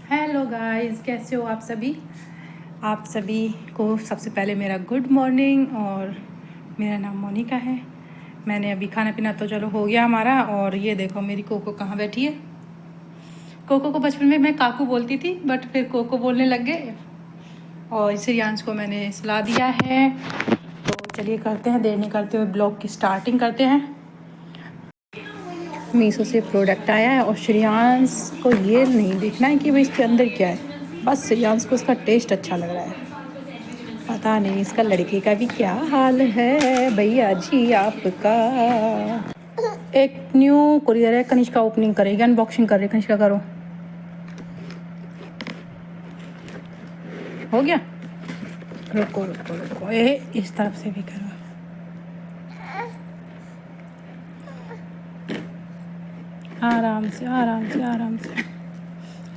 Hello guys, कैसे हो आप सभी को सबसे पहले मेरा गुड मॉर्निंग। और मेरा नाम मोनिका है। मैंने अभी खाना पीना तो चलो हो गया हमारा। और ये देखो मेरी कोको कहाँ बैठी है। कोको को बचपन में मैं काकू बोलती थी, बट फिर कोको बोलने लग गए। और श्रेयांश को मैंने सलाह दिया है। तो चलिए करते हैं, देर नहीं करते हुए ब्लॉग की स्टार्टिंग करते हैं। मीशो से प्रोडक्ट आया है और श्रेयांश को ये नहीं देखना है कि भाई इसके अंदर क्या है, बस श्रेयांश को इसका टेस्ट अच्छा लग रहा है। पता नहीं इसका लड़के का भी क्या हाल है भैया जी आपका। एक न्यू कुरियर है, कनिष्का ओपनिंग करेगी, अनबॉक्सिंग कर रही। कनिष्का करो, हो गया। रुको रुको रुको, ये इस तरफ से भी करो। आराम से आराम से आराम से।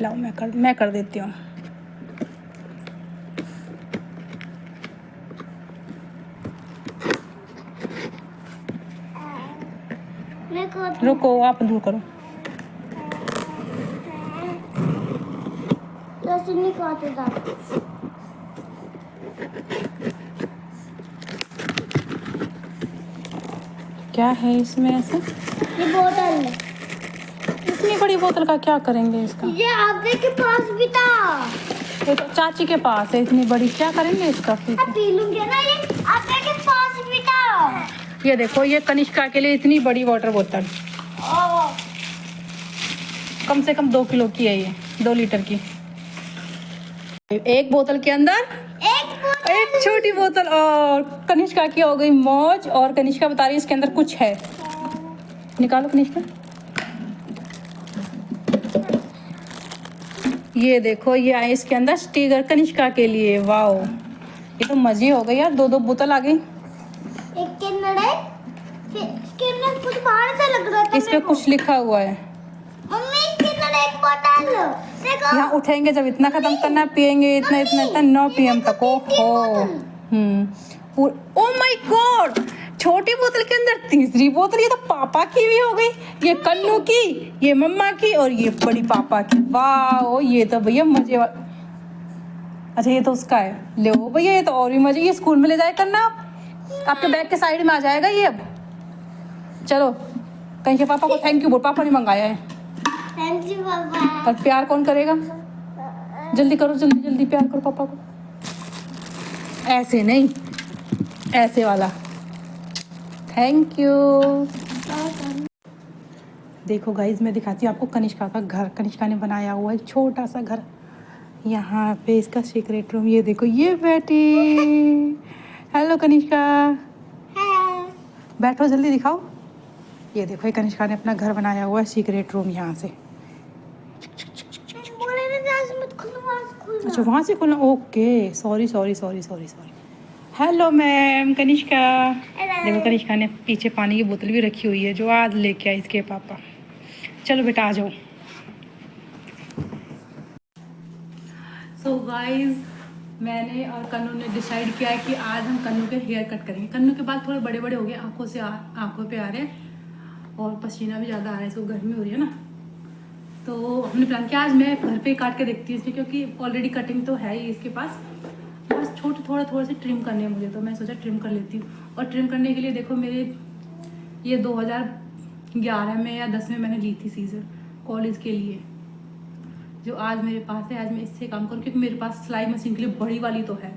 लाओ मैं कर देती हूँ। रुको, आप दूर करो। क्या है इसमें ऐसे? ये बोतल है। इतनी बड़ी बोतल का क्या करेंगे इसका? ये आपके के पास भी था। ये तो चाची के पास है, इतनी बड़ी क्या करेंगे इसका? फिर पी लूंगी ना, ये आपके के पास भी था। ये देखो, ये कनिष्का के लिए इतनी बड़ी वाटर बोतल, कम से कम 2 किलो की है ये, 2 लीटर की। एक बोतल के अंदर एक छोटी बोतल। और कनिष्का की हो गई मौज। और कनिष्का बता रही है इसके अंदर कुछ है। निकालो कनिष्का। ये देखो, ये आए इसके अंदर स्टिकर कनिष्का के लिए। वाओ, ये तो मजे हो गई यार, 2 बोतल आ गई। एक के अंदर है, फिर इसके अंदर कुछ बाहर से लग रहा था। इस पे कुछ लिखा हुआ है। मम्मी इसके अंदर एक बोतल देखो। यहाँ उठेंगे जब इतना खत्म करना, पियेंगे इतना इतना इतना 9 PM तक। ओ माय गॉड, छोटी बोतल के अंदर तीसरी बोतल। ये तो पापा की भी हो गई, ये कन्नू की, ये मम्मा की, और ये बड़ी पापा की। वाह, ये तो भैया मजे वाला। अच्छा, ये तो उसका है। ले भैया, ये तो और भी मजे। ये स्कूल में ले जाए करना, आप आपके बैग के साइड में आ जाएगा ये। अब चलो कहीं के पापा को थैंक यू बोल, पापा ने मंगाया है। थैंक यू पापा। पर प्यार कौन करेगा? जल्दी करो, जल्दी जल्दी प्यार करो पापा को। ऐसे नहीं, ऐसे वाला। Thank you. देखो गाइज, मैं दिखाती हूँ आपको कनिष्का का घर। कनिष्का ने बनाया हुआ है छोटा सा घर। यहाँ पे इसका सीक्रेट रूम। ये देखो, ये बैठी। हेलो कनिष्का, बैठो जल्दी दिखाओ। ये देखो, ये कनिष्का ने अपना घर बनाया हुआ है, सीक्रेट रूम यहाँ से। अच्छा, वहाँ से खोलना। Okay, sorry sorry sorry sorry sorry. Hello ma'am Kanishka. देखो, कनिष्का ने पीछे पानी की बोतल भी रखी हुई है, जो आज लेके आए इसके पापा। चलो बेटा आ जाओ। सो गाइस, मैंने और कन्नू ने डिसाइड किया है कि आज हम कन्नू के हेयर कट करेंगे। कन्नू के बाल थोड़े बड़े बड़े हो गए, आंखों पे आ रहे हैं, और पसीना भी ज़्यादा आ रहा है, इसको गर्मी हो रही है ना। तो हमने प्लान किया आज मैं घर पे काट के देखती हूँ इसकी, क्योंकि ऑलरेडी कटिंग तो है ही इसके पास। बस थोड़ा से ट्रिम करने हैं मुझे, तो मैं सोचा ट्रिम कर लेती हूँ। और ट्रिम करने के लिए देखो, मेरे ये 2011 में या 10 में मैंने ली थी सीजर कॉलेज के लिए, जो आज मेरे पास है। आज मैं इससे काम करूँ, क्योंकि मेरे पास सिलाई मशीन के लिए बड़ी वाली तो है।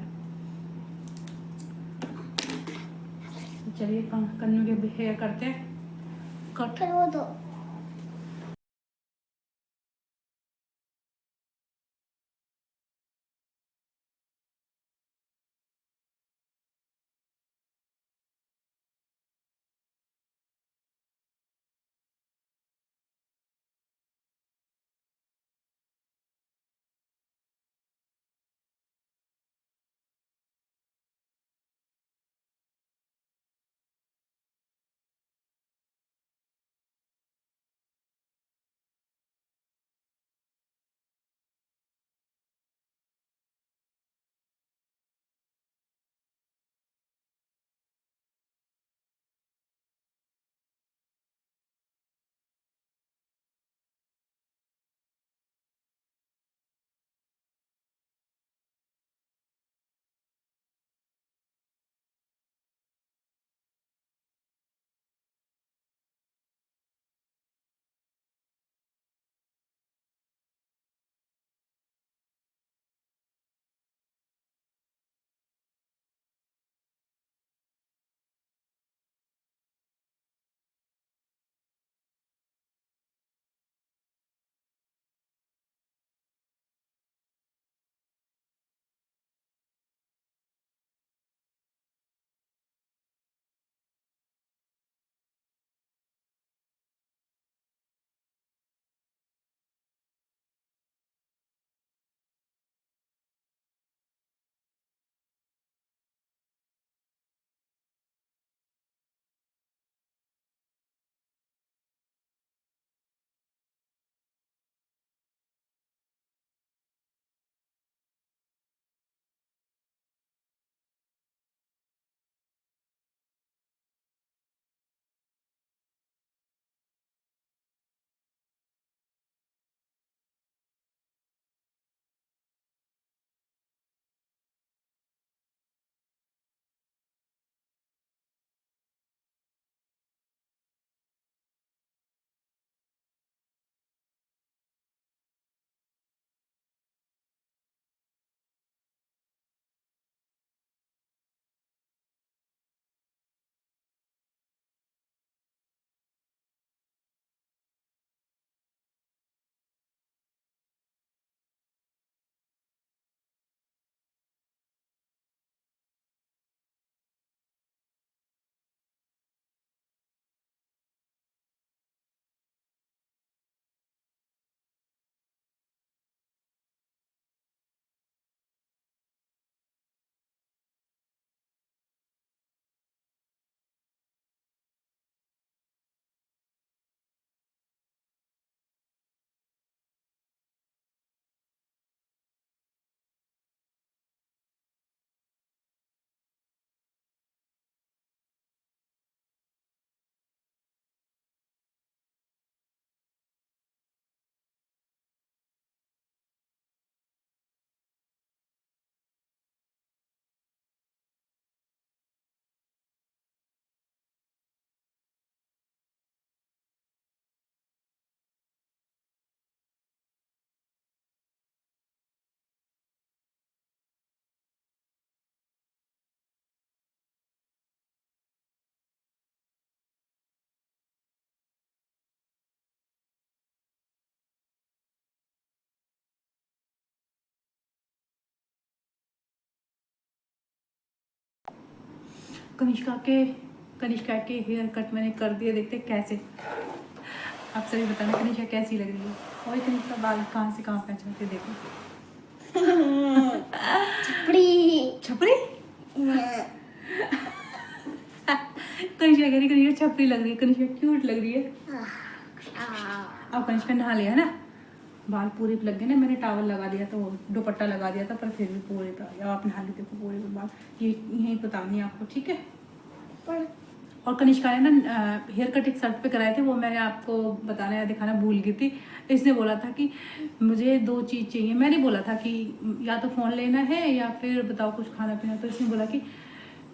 चलिए कन्नू के हेयर करते हैं कट। कनिष्का के हेयर कट मैंने कर दिए, देखते कैसे। आप सभी बताना कनिष्का कैसी लग रही है। और कनिष्का बाल कहाँ से कहाँ पहुँचाते देखो। छपड़ी छपरी कनिष्का कह रही कनिष्का छपरी लग रही है, कनिष्का क्यूट लग रही है। अब कनिष्का नहा लिया है ना, बाल पूरे लग गए ना, मैंने टावल लगा दिया था, वो दुपट्टा लगा दिया था, पर फिर भी पूरे था। अब आप नहा लेते देखो पूरे बाल, ये यही बताऊंगी आपको, ठीक है। और कनिष्का ने ना हेयर कट एक शर्ट पे कराए थे, वो मैंने आपको बताना या दिखाना भूल गई थी। इसने बोला था कि मुझे 2 चीज़ चाहिए। मैंने बोला था कि या तो फ़ोन लेना है या फिर बताओ कुछ खाना पीना। तो इसने बोला कि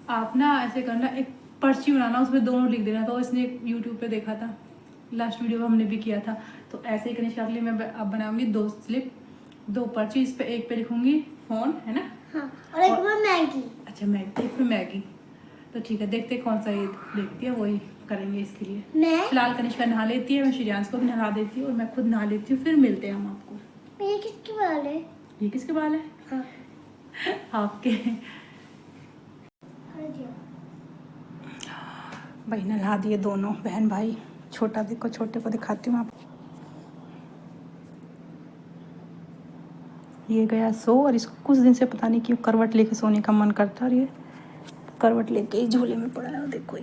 आप ना ऐसे करना, एक पर्ची बनाना, उसमें दोनों लिख देना। तो इसने यूट्यूब पे देखा था, लास्ट वीडियो में हमने भी किया था। तो ऐसे ही कनिष्का के लिए मैं अब बनाऊंगी 2 स्लिप, 2 पर्ची। इस पे एक पे लिखूंगी फ़ोन, है ना, हाँ, और एक में मैगी। अच्छा मैगी, एक पे मैगी। तो ठीक है, देखते कौन सा ये देखती है, वही करेंगे इसके लिए। मैं फिलहाल कनिष्का नहा लेती है, मैं श्रेयांश को भी नहा देती हूँ और मैं खुद नहा लेती हूँ, फिर मिलते हैं हम आपको। ये किसके बाल है? ये किसके बाल है? हाँ। आपके। भाई नहा दिए दोनों बहन भाई। छोटा देखो, छोटे को दिखाती हूँ आपको। ये गया सो, और इसको कुछ दिन से पता नहीं क्यों करवट लेके सोने का मन करता है, और ये करवट लेके ही झूले में पड़ा है। देखो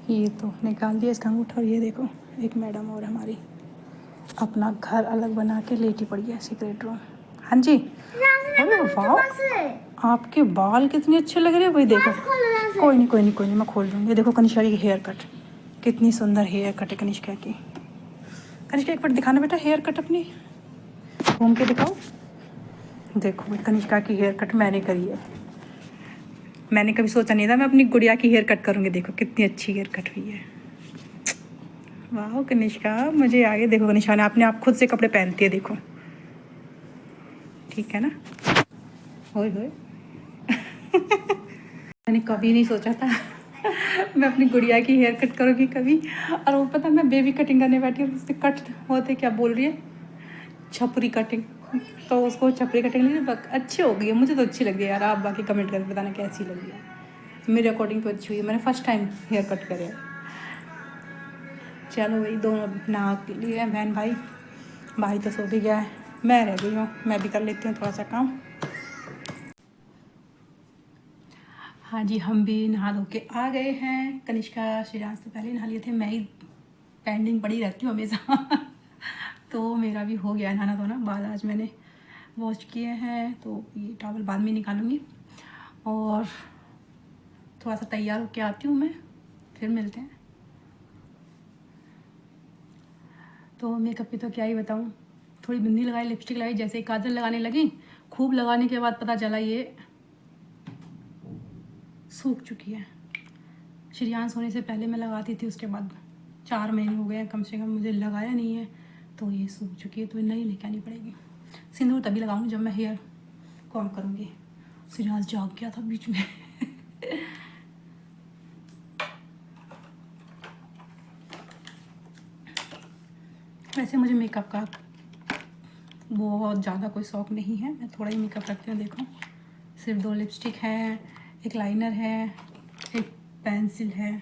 ये तो निकाल दिया इसका अंगूठा। और ये देखो एक मैडम और हमारी अपना घर अलग बना के लेटी पड़ी है, सीक्रेट रूम। हाँ जी, अरे वाह, आपके बाल कितने अच्छे लग रहे हैं भाई। देखो कोई नहीं मैं खोल दूँगी। देखो कनिष्का की हेयर कट, कितनी सुंदर हेयर कट है कनिष्का की। कनिष्का एक बार दिखाना बेटा हेयर कट अपनी, घूम के दिखाओ। देखो कनिष्का की हेयर कट मैंने करी है। मैंने कभी सोचा नहीं था मैं अपनी गुड़िया की हेयर कट करूँगी। देखो कितनी अच्छी हेयर कट हुई है। वाह कनिष्का, मुझे आगे देखो कनिष्का ने अपने आप खुद से कपड़े पहनती है, देखो ठीक है ना। होए होए मैंने कभी नहीं सोचा था मैं अपनी गुड़िया की हेयर कट करूँगी कभी। और वो पता मैं बेबी कटिंग करने बैठी हूँ, उससे कट होते क्या बोल रही है, छपरी कटिंग। तो उसको छपरी कटिंग लगी, अच्छी हो गई है, मुझे तो अच्छी लगी है यार। आप बाकी कमेंट करके बताना कैसी लगी है। मेरे अकॉर्डिंग तो अच्छी हुई है, मैंने फर्स्ट टाइम हेयर कट करे। चलो भाई दोनों नहा के लिए बहन भाई, भाई तो सो भी गया है, मैं रह गई हूँ, मैं भी कर लेती हूँ थोड़ा सा काम। हाँ जी, हम भी नहा धो के आ गए हैं। कनिष्का श्रेयांश तो पहले नहा लिए थे, मैं ही पेंडिंग पड़ी रहती हूँ हमेशा तो मेरा भी हो गया नहाना धोना। बाल आज मैंने वॉश किए हैं, तो ये टॉवल बाद में निकालूंगी और थोड़ा सा तैयार होके आती हूँ मैं, फिर मिलते हैं। तो मेकअप की तो क्या ही बताऊँ, थोड़ी बिंदी लगाई, लिपस्टिक लगाई, जैसे ही काजल लगाने लगी, खूब लगाने के बाद पता चला ये सूख चुकी है। श्रेयांश होने से पहले मैं लगाती थी, उसके बाद 4 महीने हो गए हैं कम से कम मुझे लगाया नहीं है, तो ये सूख चुकी है, तो नई लेके आनी पड़ेगी। सिंदूर तभी लगाऊंगी जब मैं हेयर कॉम करूँगी। श्रेयांश जाग गया था बीच में वैसे मुझे मेकअप का बहुत ज़्यादा कोई शौक़ नहीं है, मैं थोड़ा ही मेकअप रखती हूँ। देखो सिर्फ 2 लिपस्टिक है, एक लाइनर है, एक पेंसिल है,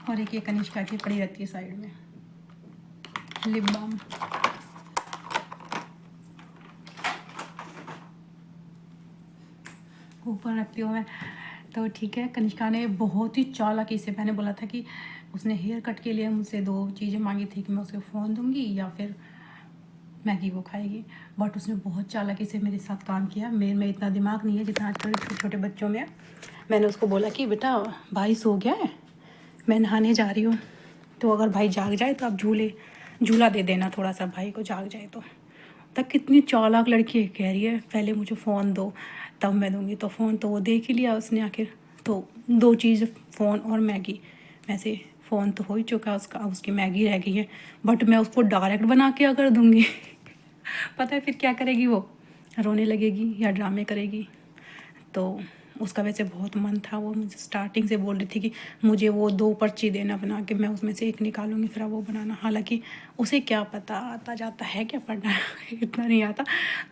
और एक ये कनिष्का की पड़ी रहती है साइड में लिप बाम। ऊपर रखती हूँ मैं, तो ठीक है। कनिष्का ने बहुत ही चालाकी से, मैंने बोला था कि उसने हेयर कट के लिए मुझसे 2 चीज़ें मांगी थी कि मैं उसको फ़ोन दूंगी या फिर मैगी वो खाएगी, बट उसने बहुत चालाकी से मेरे साथ काम किया। मेरे में इतना दिमाग नहीं है जितना आजकल छोटे छोटे बच्चों में। मैंने उसको बोला कि बेटा भाई सो गया है, मैं नहाने जा रही हूँ, तो अगर भाई जाग जाए तो आप झूला दे देना थोड़ा सा, भाई को जाग जाए तो। तब कितनी चालाक लड़की है, कह रही है पहले मुझे फ़ोन दो तब मैं दूँगी। तो फ़ोन तो वो दे ही लिया उसने आखिर। तो 2 चीज़, फ़ोन और मैगी। वैसे फ़ोन तो हो ही चुका उसका, उसकी मैगी रह गई है, बट मैं उसको डायरेक्ट बना के अगर दूँगी पता है फिर क्या करेगी वो, रोने लगेगी या ड्रामे करेगी। तो उसका वैसे बहुत मन था, वो मुझे स्टार्टिंग से बोल रही थी कि मुझे वो 2 पर्ची देना बना के, मैं उसमें से एक निकालूंगी फिर वो बनाना। हालांकि उसे क्या पता आता जाता है क्या पढ़ना इतना नहीं आता,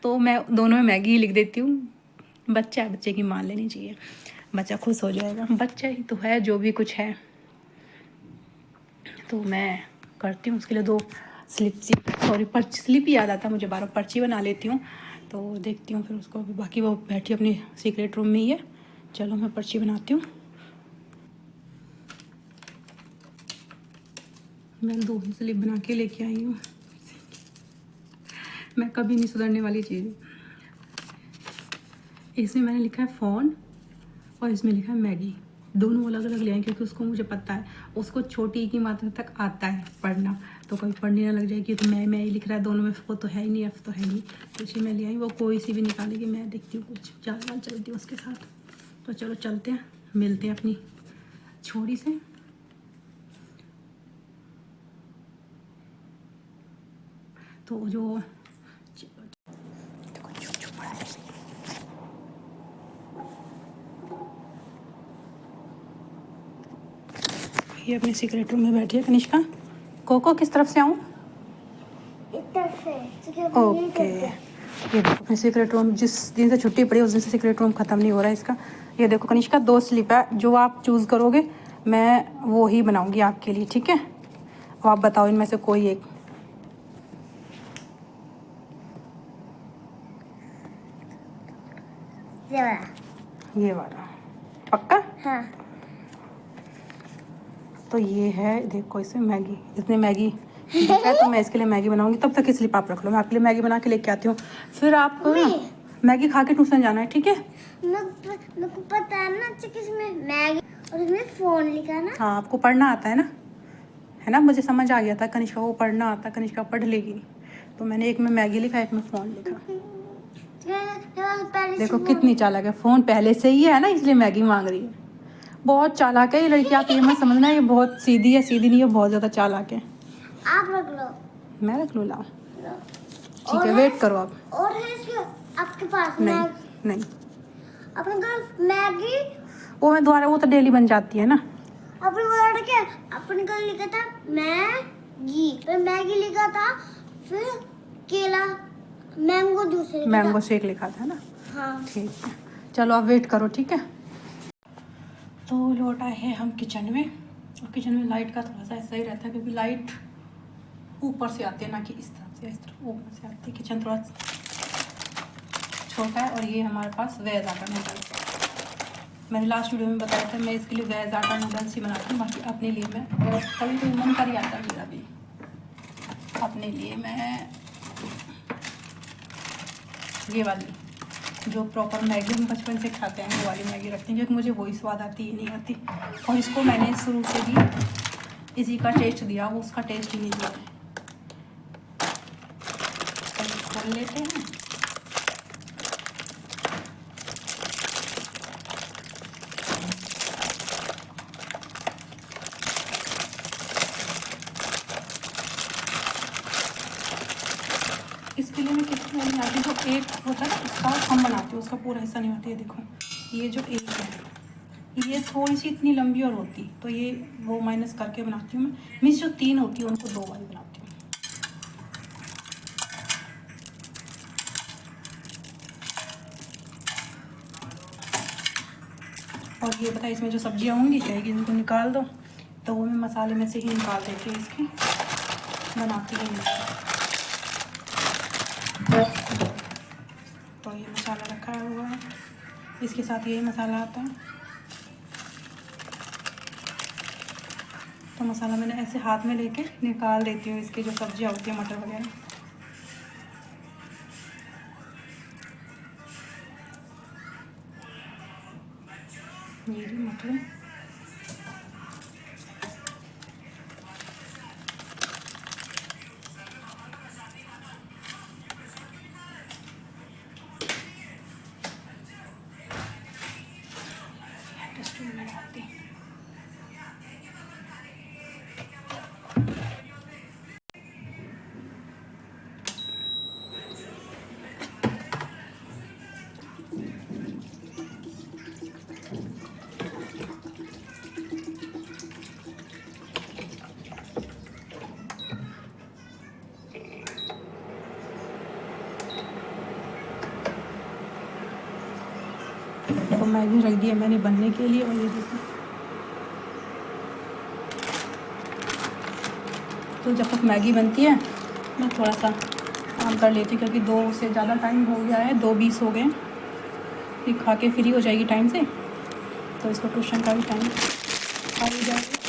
तो मैं दोनों में मैगी ही लिख देती हूँ। बच्चा है, बच्चे की मान लेनी चाहिए, बच्चा खुश हो जाएगा, बच्चा ही तो है जो भी कुछ है। तो मैं करती हूँ उसके लिए 2 पर्ची, स्लिप याद आता मुझे, 12 पर्ची बना लेती हूँ। तो देखती हूँ फिर उसको, बाकी वो बैठी अपनी सीक्रेट रूम में ही है। चलो मैं पर्ची बनाती हूँ। मैं 2 स्लिप बना के लेके आई हूँ, मैं कभी नहीं सुधरने वाली चीज़। इसमें मैंने लिखा है फ़ोन और इसमें लिखा है मैगी, दोनों अलग अलग ले आए क्योंकि उसको मुझे पता है, उसको छोटी की मात्रा तक आता है पढ़ना, तो कभी पढ़ने ना लग जाएगी तो मैं ही लिख रहा है दोनों में, वो तो है ही नहीं, एफ तो है नहीं, तो इसी में ले आई। वो कोई सी भी निकालेगी, मैं देखती हूँ कुछ चाल वाल चलती हूँ उसके साथ। तो चलो चलते हैं, मिलते हैं अपनी छोरी से। तो जो ये अपने सीक्रेट रूम में बैठी है कनिष्का। कोको किस तरफ से आऊँ? ओके, ये देखो अपने सीक्रेट रूम, जिस दिन से छुट्टी पड़ी उस दिन से सीक्रेट रूम ख़त्म नहीं हो रहा है इसका। ये देखो कनिष्का 2 स्लिप है, जो आप चूज़ करोगे मैं वो ही बनाऊंगी आपके लिए, ठीक है? अब आप बताओ इनमें से कोई एक। ये वाला पक्का? हाँ। तो ये है, देखो इसमें मैगी, इसने मैगी है तो मैं इसके लिए मैगी बनाऊंगी। तब तक स्लिप आप रख लो, मैं आपके लिए मैगी बना के लेके आती हूँ। फिर आप मैगी खा के ट्यूशन जाना है, ठीक है? मेरे को पता है ना कि इसमें मैगी और इसमें फोन लिखा ना। हाँ, आपको पढ़ना आता है ना, मुझे समझ आ गया था कनिष्का को पढ़ना आता, कनिष्का पढ़ लेगी। तो मैंने एक में मैगी लिखा, एक में फ़ोन लिखा। देखो कितनी चालाक है, फ़ोन पहले से ही है ना, इसलिए मैगी मांग रही है। बहुत चालाक है ये लड़की, आप ये मत समझना ये बहुत सीधी है, सीधी नहीं है, बहुत ज़्यादा चालाक है। आप रख लो। मैं रख लूँ? लाओ ठीक है, वेट करो आप। और है इसके आपके पास? नहीं अपने घर मैगी, वो मैं दोबारा, वो तो डेली बन जाती है ना। अपने वर्ड के अपने घर लिखा था मैगी, फिर मैगी लिखा था, फिर केला, मैंगो जूस, मैंगो शेक लिखा था ना। हाँ ठीक है, चलो आप वेट करो, ठीक है? तो लौट आए हैं हम किचन में, और किचन में लाइट का थोड़ा सा ऐसा ही रहता है क्योंकि लाइट ऊपर से आती है ना कि इस तरफ से, इस तरफ ऊपर से आती है। किचन थोड़ा छोटा है। और ये हमारे पास वेज आटा नूडल्स, मैंने लास्ट वीडियो में बताया था, मैं इसके लिए वेज आटा नूडल्स ही बनाती हूँ। बाकी अपने लिए मैं कभी कोई मन कर ही आता मेरा भी, अपने लिए मैं ये वाली जो प्रॉपर मैगी हम बचपन से खाते हैं वो वाली मैगी रखती हूँ, क्योंकि मुझे वही स्वाद आती ही नहीं आती। और इसको मैंने शुरू से ही इसी का टेस्ट दिया, वो उसका टेस्ट ही नहीं दिया है। खोल लेते हैं। इसके लिए मैं कितनी नहीं आती, जो एक होता है ना उसका हम बनाती हूँ, उसका पूरा हिस्सा नहीं होती है। देखो ये जो एक है ये थोड़ी सी इतनी लंबी और होती, तो ये वो माइनस करके बनाती हूँ मैं। मीन्स जो 3 होती है उनको 2 वाली बनाती हूँ। और ये पता है इसमें जो सब्जियाँ होंगी जाएगी, इनको निकाल दो, तो वो मैं मसाले में से ही निकाल देती हूँ, इसकी बनाती हूँ। तो ये मसाला रखा हुआ है, इसके साथ यही मसाला आता है। तो मसाला मैंने ऐसे हाथ में लेके निकाल देती हूँ इसकी जो सब्जियाँ होती है, मटर वगैरह। ये भी मटर देखो मैगी रख दी है मैंने बनने के लिए, और ये देखो। तो जब तक मैगी बनती है मैं थोड़ा सा काम कर लेती हूँ, क्योंकि 2 से ज़्यादा टाइम हो गया है, 2:20 हो गए। फिर खा के फ्री हो जाएगी टाइम से, तो इसको ट्यूशन का भी टाइम आ ही जाएगा।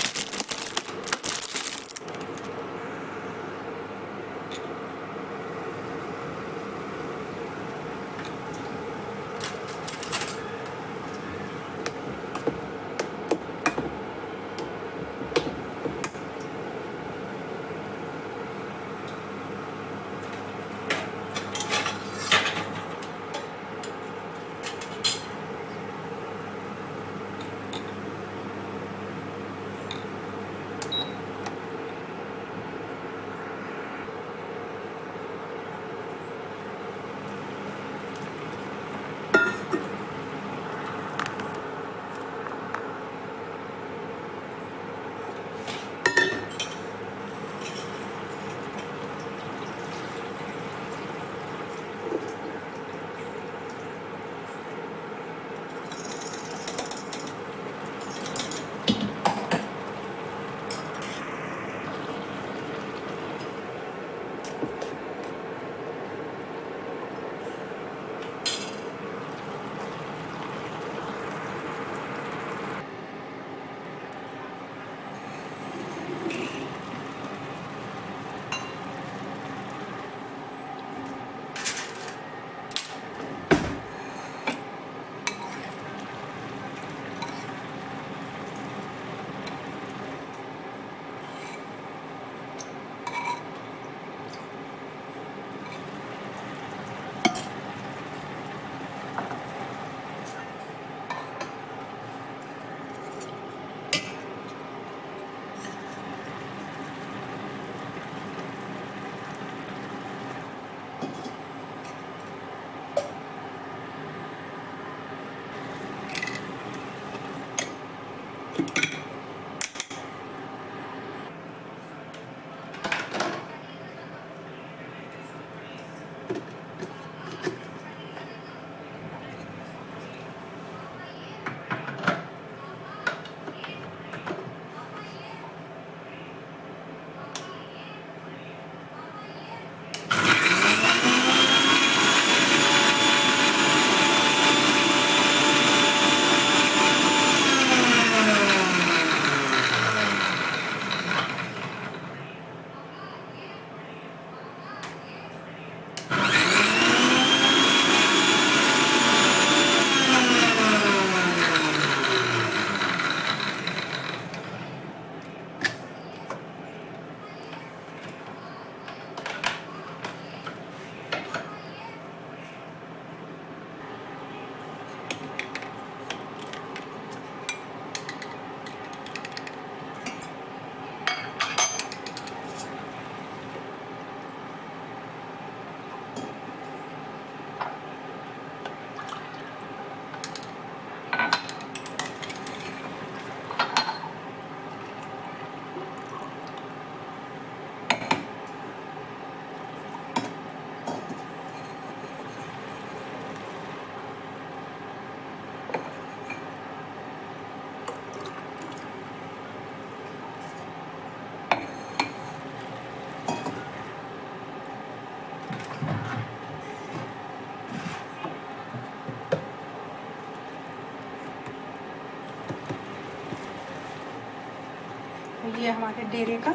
तो ये हमारे डेरे का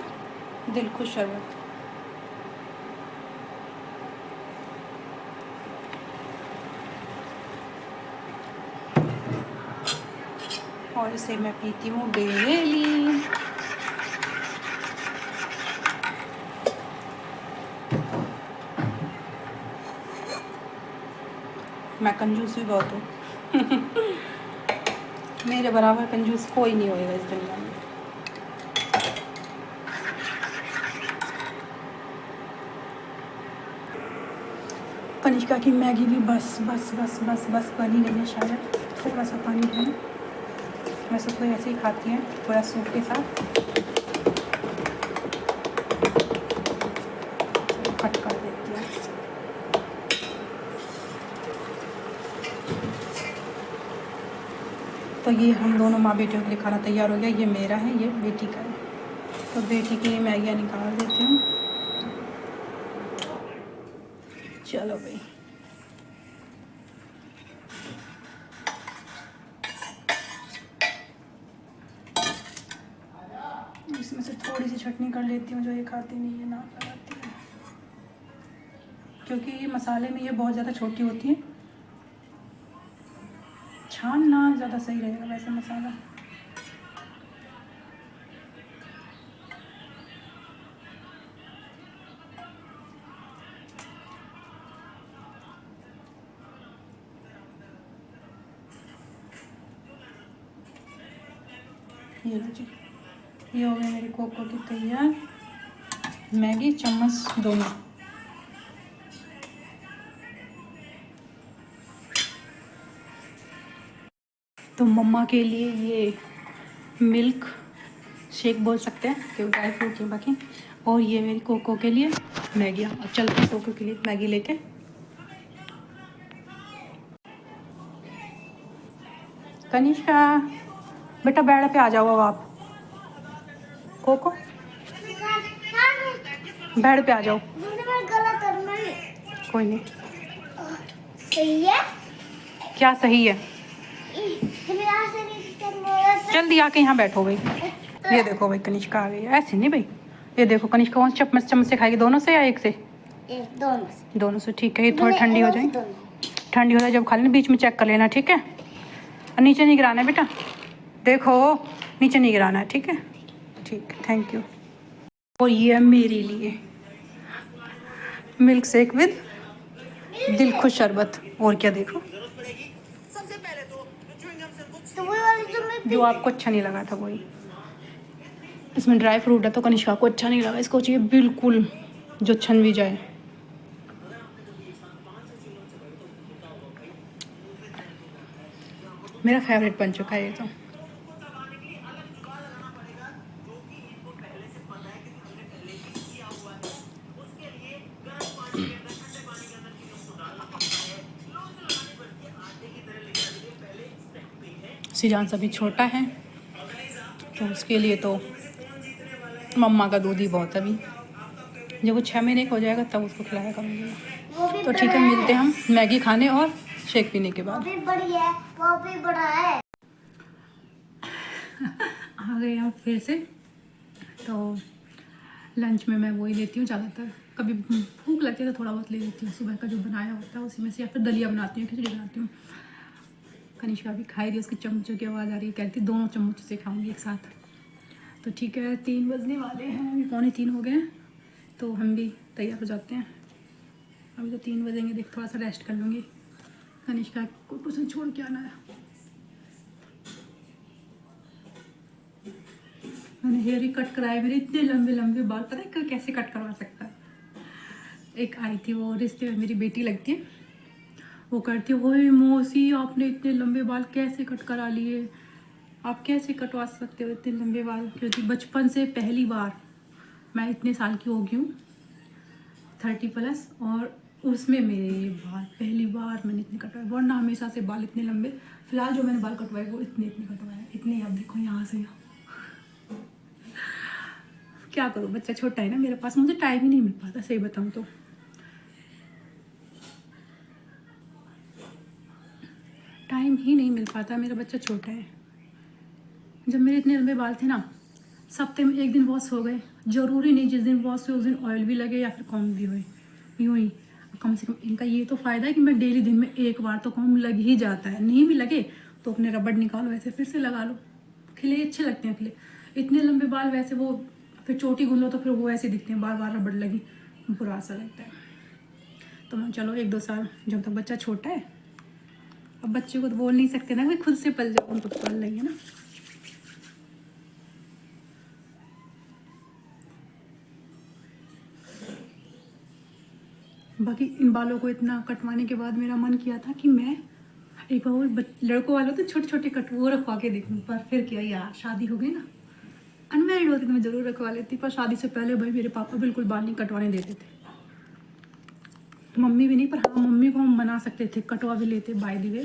दिल खुश शरबत। और इसे मैं पीती हूँ डेली। मैं कंजूस भी बहुत हूँ। मेरे बराबर कंजूस कोई नहीं होएगा इस दुनिया में। कनिष्का की मैगी भी बस बस बस बस बस बनी नहीं है, शायद थोड़ा सा पानी है। वैसे तो ऐसे ही खाती हैं थोड़ा सूप के साथ। कट कर देती है। तो ये हम दोनों माँ बेटियों के लिए खाना तैयार हो गया। ये मेरा है, ये बेटी का है। तो बेटी की मैगी निकाल देती हूँ। चलो भाई, इसमें से थोड़ी सी चटनी कर लेती हूँ, जो ये खाती नहीं है, ना लगाती है, क्योंकि ये मसाले में ये बहुत ज़्यादा छोटी होती है। छानना ज़्यादा सही रहेगा वैसे मसाला। ये लो जी, ये हो गई मेरी कोको की तैयार मैगी, चम्मच दोनों। तो मम्मा के लिए ये मिल्क शेक बोल सकते हैं, क्योंकि ड्राई फ्रूट है बाकी। और ये मेरी कोको के लिए मैगी। अब चलते हैं कोको के लिए मैगी लेके। कनिष्का बेटा बेड पे आ जाओ अब आप। कोको बेड पे आ जाओ। गला करना है। कोई नहीं। सही है। क्या सही है? यहाँ से नहीं करना है। जल्दी आके यहाँ बैठो भाई। ये देखो भाई, कनिष्का आ गई है। ऐसे नहीं भाई, ये देखो कनिष्का कौन से चम्मच से खाएगी, दोनों से या एक से? दोनों से। दोनों से, ठीक है। ये थोड़ी ठंडी हो जाए, ठंडी हो जाए जब खा लेना, बीच में चेक कर लेना, ठीक है। और नीचे नहीं गिराना है बेटा, देखो नीचे नहीं गिराना है, ठीक है। ठीक है, थैंक यू। और ये है मेरे लिए मिल्क शेक विद दिल खुश शरबत। और क्या, देखो तो वही वाली जो मैं जो आपको अच्छा नहीं लगा था वही। इसमें ड्राई फ्रूट है तो कनिष्का को अच्छा नहीं लगा, इसको चाहिए बिल्कुल जो छन भी जाए। मेरा फेवरेट बन चुका है ये तो। सिजान अभी छोटा है तो उसके लिए तो मम्मा का दूध ही बहुत है। अभी जब वो 6 महीने का हो जाएगा तब उसको खिलाया करूँगी। वो भी तो ठीक है, मिलते हैं हम मैगी खाने और शेक पीने के वो बाद। भी बड़ी है, वो भी बड़ा है। आ गए हम फिर से। तो लंच में मैं वही लेती हूँ ज़्यादातर, कभी भूख लगती है तो थोड़ा बहुत ले लेती हूँ। सुबह का जो बनाया होता है उसी में से, या फिर दलिया बनाती हूँ, खिचड़ी बनाती हूँ। कनिष्का भी खाई थी, उसकी चम्मचों की आवाज़ आ रही है, कहती दोनों चम्मचों से खाऊंगी एक साथ। तो ठीक है, 3 बजने वाले हैं, अभी 2:45 हो गए हैं, तो हम भी तैयार हो जाते हैं। अभी तो 3 बजेंगे, देख थोड़ा सा रेस्ट कर लूँगी। कनिष्का को ट्यूशन छोड़ के आना है। मैंने हेयर ही कट कराए, मेरे इतने लंबे लंबे बाल, पता है कैसे कट करवा सकता है। एक आई थी वो रिश्ते में, मेरी बेटी लगती है, वो करती है, ओए मौसी आपने इतने लंबे बाल कैसे कट करा लिए, आप कैसे कटवा सकते हो इतने लंबे बाल। क्योंकि बचपन से पहली बार, मैं इतने साल की हो गई हूँ 30+, और उसमें मेरे बाल पहली बार मैंने इतने कटवाए, वरना हमेशा से बाल इतने लंबे। फिलहाल जो मैंने बाल कटवाए वो इतने कटवाए, इतने। आप देखो यहाँ से यहाँ। क्या करूँ, बच्चा छोटा है ना मेरे पास, मुझे टाइम ही नहीं मिल पाता, सही बताऊँ तो। टाइम ही नहीं मिल पाता, मेरा बच्चा छोटा है। जब मेरे इतने लंबे बाल थे ना, सप्ते में 1 दिन वॉश हो गए, ज़रूरी नहीं जिस दिन वॉश हुए उस दिन ऑयल भी लगे या फिर कॉम्ब भी हुए, यूँ ही। कम से कम इनका ये तो फ़ायदा है कि मैं डेली दिन में 1 बार तो कॉम्ब लग ही जाता है। नहीं भी लगे तो अपने रबड़ निकालो, ऐसे फिर से लगा लो, खिले अच्छे लगते हैं खिले। इतने लंबे बाल वैसे वो फिर चोटी गुन लो तो फिर वो ऐसे दिखते हैं, बार बार रबड़ लगी, बुरा सा लगता है। तो मैं चलो 1-2 साल, जब तक बच्चा छोटा है, अब बच्चे को तो बोल नहीं सकते ना, वे खुद से पल जाओ, उनको तो पल लेंगे ना। बाकी इन बालों को इतना कटवाने के बाद मेरा मन किया था कि मैं एक बार वो लड़कों वालों तो छोटे छोटे कट वो रखवा के देखूँ, पर फिर क्या यार, शादी हो गई ना। अनमैरिड होती तो मैं ज़रूर रखवा लेती, पर शादी से पहले भाई मेरे पापा बिल्कुल बाल नहीं कटवाने देते थे। मम्मी भी नहीं, पर हाँ मम्मी को हम मना सकते थे, कटवा भी लेते बाय द वे,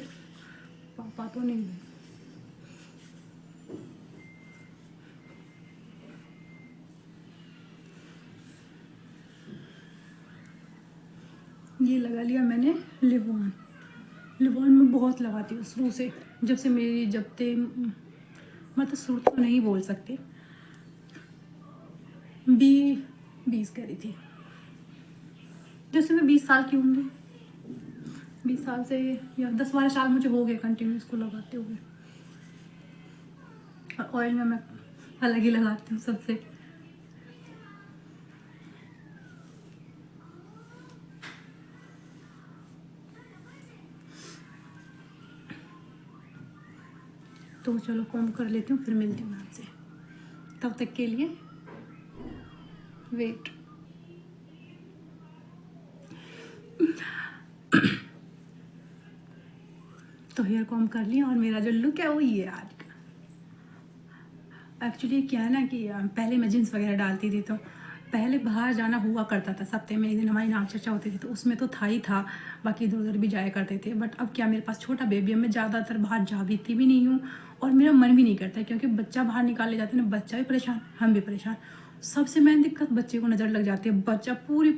पापा तो नहीं। ये लगा लिया मैंने लिप ऑन। लिप ऑन में बहुत लगाती हूँ शुरू से, जब से मेरी मतलब शुरू तो नहीं बोल सकते, 20 कह रही थी, जैसे मैं 20 साल की होंगी, 20 साल से या 10-12 साल मुझे हो गए कंटिन्यू इसको लगाते हुए। और ऑयल में मैं अलग ही लगाती हूँ सबसे। तो चलो कॉम्ब कर लेती हूँ, फिर मिलती हूँ आपसे। तब तक के लिए वेट। तो हेयर कॉम्ब कर लिया और मेरा जो लुक है वो ये आज का। एक्चुअली क्या है ना कि पहले मैं जीन्स वगैरह डालती थी, तो पहले बाहर जाना हुआ करता था, सप्ते में एक दिन हमारी नाक चर्चा होती थी, तो उसमें तो था ही था, बाकी इधर उधर भी जाया करते थे। बट अब क्या, मेरे पास छोटा बेबी है, मैं ज़्यादातर बाहर जा भी नहीं हूँ और मेरा मन भी नहीं करता, क्योंकि बच्चा बाहर निकाले जाते हैं ना, बच्चा भी परेशान, हम भी परेशान। सबसे मेन दिक्कत बच्चे को नज़र लग जाती है। बच्चा पूरी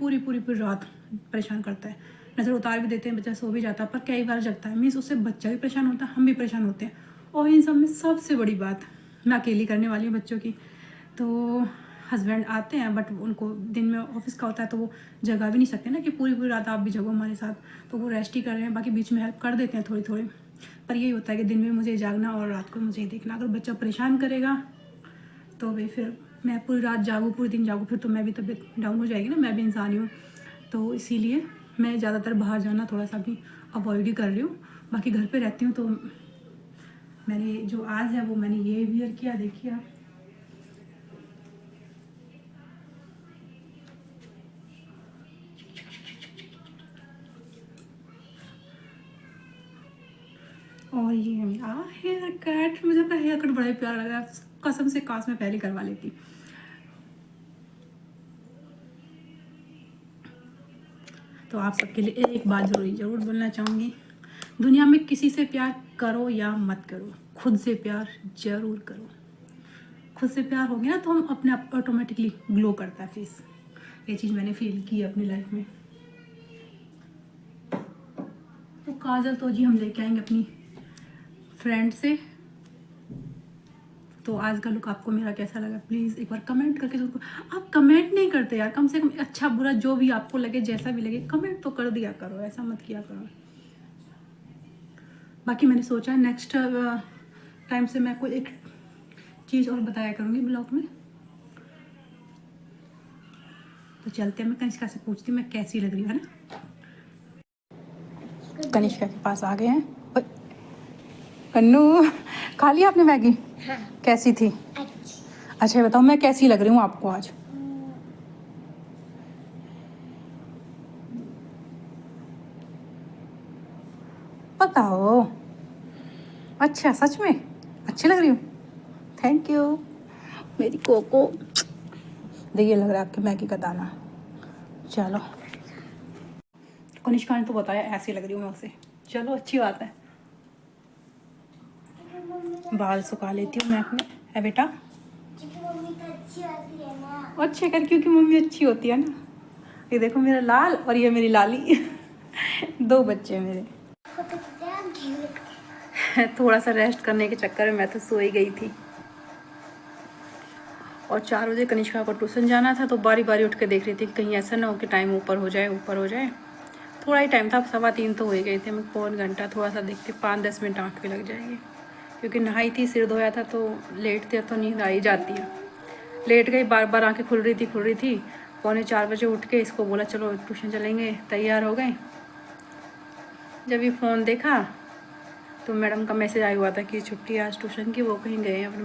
रात परेशान करता है, नज़र उतार भी देते हैं, बच्चा सो भी जाता है, पर कई बार जगता है, मीन्स उससे बच्चा भी परेशान होता है, हम भी परेशान होते हैं। और इन सब में सबसे बड़ी बात, मैं अकेली करने वाली हूँ बच्चों की, तो हस्बैंड आते हैं बट उनको दिन में ऑफिस का होता है, तो वो जगा भी नहीं सकते ना कि पूरी रात आप भी जगो हमारे साथ, तो वो रेस्ट ही कर रहे हैं, बाकी बीच में हेल्प कर देते हैं थोड़ी। पर यही होता है कि दिन में मुझे जागना और रात को मुझे देखना। अगर बच्चा परेशान करेगा तो भाई फिर मैं पूरी रात जागूँ, पूरे दिन जागूँ, फिर तो मैं भी तबीयत डाउन हो जाएगी ना, मैं भी इंसान ही हूँ। तो इसीलिए मैं ज़्यादातर बाहर जाना थोड़ा सा भी अवॉइड ही कर रही हूँ। बाकी घर पे रहती हूँ, तो मैंने जो आज है वो मैंने ये वियर किया, देखिए आप। और ये है मेरा हेयर कट। मुझे अपना हेयर कट बड़ा ही प्यारा लगा, कसम से काश मैं पहले करवा लेती। तो आप सबके लिए एक बात ज़रूर बोलना चाहूँगी, दुनिया में किसी से प्यार करो या मत करो, खुद से प्यार ज़रूर करो। खुद से प्यार हो गया ना तो हम अपने आप ऑटोमेटिकली ग्लो करता है फेस। ये चीज़ मैंने फील की है अपनी लाइफ में। तो काजल तो जी हम लेके आएंगे अपनी फ्रेंड से। तो आज का लुक आपको मेरा कैसा लगा प्लीज़ एक बार कमेंट करके जरूर। आप कमेंट नहीं करते यार, कम से कम अच्छा बुरा जो भी आपको लगे, जैसा भी लगे, कमेंट तो कर दिया करो, ऐसा मत किया करो। बाकी मैंने सोचा है नेक्स्ट टाइम से मैं कोई एक चीज़ और बताया करूँगी ब्लॉग में। तो चलते हैं, मैं कनिष्का से पूछती हूँ मैं कैसी लग रही हूँ, है ना। कनिष्का के पास आ गए हैं। कन्नू, खा लिया आपने मैगी? हाँ। कैसी थी? अच्छा बताओ मैं कैसी लग रही हूँ आपको आज? बताओ। अच्छा, सच में अच्छी लग रही हूँ? थैंक यू मेरी कोको। देखिए लग रहा है आपके मैगी का दाना। चलो, कनिष्का ने तो बताया ऐसी लग रही हूँ मैं उसे। चलो अच्छी बात है। बाल सुखा लेती हूँ मैं अपने। है बेटा? मम्मी तो अच्छी होती है ना। अच्छे कर, क्योंकि मम्मी अच्छी होती है ना। ये देखो मेरा लाल और ये मेरी लाली। दो बच्चे मेरे। थोड़ा सा रेस्ट करने के चक्कर में मैं तो सो ही गई थी। और 4 बजे कनिष्का को ट्यूशन जाना था, तो बारी बारी उठ के देख रही थी कि कहीं ऐसा ना हो कि टाइम ऊपर हो जाए। थोड़ा ही टाइम था, 2:15 तो हो ही गए थे। मैं पौन घंटा थोड़ा सा देखती, 5-10 मिनट आँख पे लग जाएगी, क्योंकि नहाई थी, सिर धोया था, तो लेटते तो नींद आ ही जाती है। लेट गई, बार आँखें खुल रही थी। 3:45 बजे उठ के इसको बोला चलो ट्यूशन चलेंगे, तैयार हो गए। जब ये फ़ोन देखा तो मैडम का मैसेज आया हुआ था कि छुट्टी आज ट्यूशन की, वो कहीं गए हैं अपने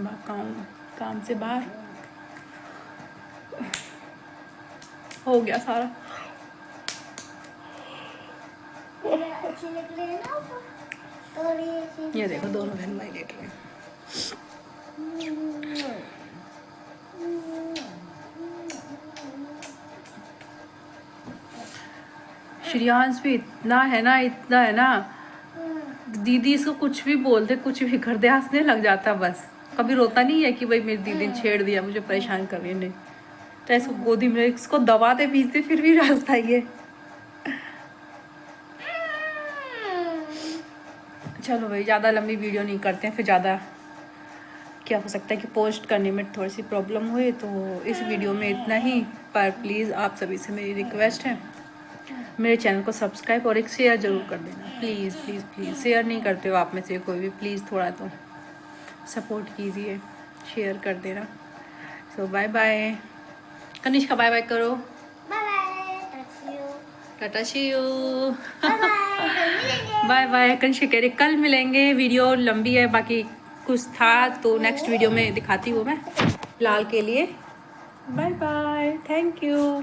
काम से बाहर। हो गया सारा। अच्छी लग रही है ना। ये देखो दोनों बहन भाई लेट रहे हैं। श्रेयांश भी इतना है ना, दीदी इसको कुछ भी बोल दे, कुछ भी कर दे, हंसने लग जाता बस। कभी रोता नहीं है कि भाई मेरी दीदी ने छेड़ दिया, मुझे परेशान कर रही है, नहीं। चाहे इसको गोदी में इसको दबाते पीसते फिर भी रास्ता ये। चलो भाई, ज़्यादा लंबी वीडियो नहीं करते हैं, फिर ज़्यादा क्या हो सकता है कि पोस्ट करने में थोड़ी सी प्रॉब्लम हुई। तो इस वीडियो में इतना ही। पर प्लीज़ आप सभी से मेरी रिक्वेस्ट है, मेरे चैनल को सब्सक्राइब और एक शेयर ज़रूर कर देना। प्लीज़ प्लीज़ प्लीज़, शेयर नहीं करते हो आप में से कोई भी, प्लीज़ थोड़ा तो सपोर्ट कीजिए, शेयर कर देना। So bye bye. Kanishka bye bye करो। Bye bye, tata see you. Bye bye, bye bye. Kanishka कह रही कल मिलेंगे। वीडियो लंबी है, बाकी कुछ था तो नेक्स्ट वीडियो में दिखाती हूँ मैं, फिलहाल के लिए बाय बाय, थैंक यू।